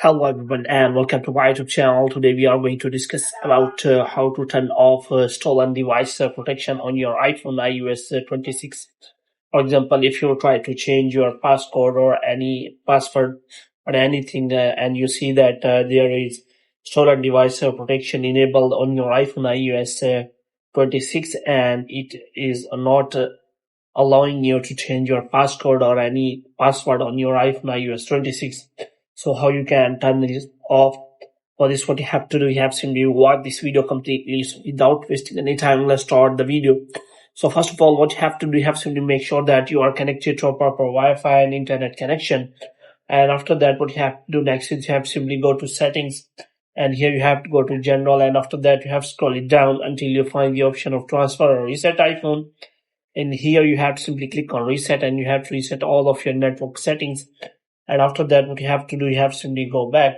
Hello everyone and welcome to my YouTube channel. Today we are going to discuss about how to turn off stolen device protection on your iPhone iOS 26. For example, if you try to change your passcode or any password or anything and you see that there is stolen device protection enabled on your iPhone iOS 26 and it is not allowing you to change your passcode or any password on your iPhone iOS 26. So how you can turn this off? For this, what you have to do, you have simply watch this video completely. So without wasting any time, let's start the video. So first of all, what you have to do, you have to simply make sure that you are connected to a proper Wi-Fi and internet connection. And after that, what you have to do next is you have to simply go to settings. And here you have to go to general. And after that, you have to scroll it down until you find the option of transfer or reset iPhone. And here you have to simply click on reset and you have to reset all of your network settings. And after that, what you have to do, you have to simply go back.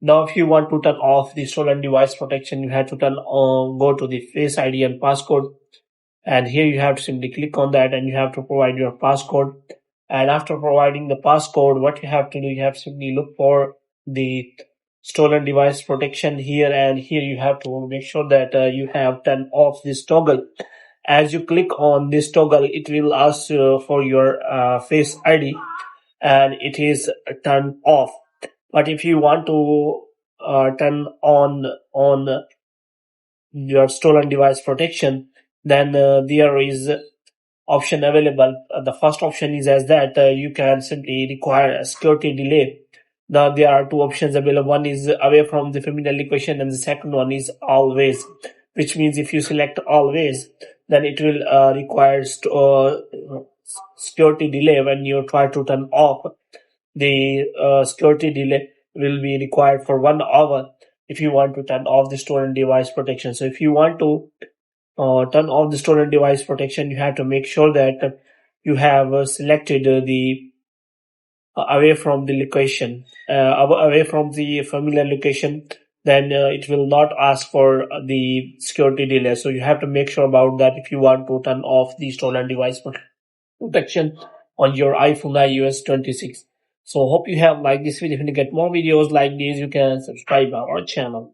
Now, if you want to turn off the stolen device protection, you have to go to the Face ID and passcode. And here you have to simply click on that and you have to provide your passcode. And after providing the passcode, what you have to do, you have to simply look for the stolen device protection here. And here you have to make sure that you have turned off this toggle. As you click on this toggle, it will ask for your Face ID and it is turned off. But if you want to turn on your stolen device protection, then there is option available. The first option is as that you can simply require a security delay. Now there are two options available. One is away from the familiar location and the second one is always, which means if you select always, then it will require security delay. When you try to turn off, the security delay will be required for 1 hour if you want to turn off the stolen device protection. So if you want to turn off the stolen device protection, you have to make sure that you have selected the away from the location, away from the familiar location. Then it will not ask for the security delay. So you have to make sure about that if you want to turn off the stolen device protection on your iPhone iOS 26. So hope you have liked this video. If you get more videos like these, you can subscribe our channel.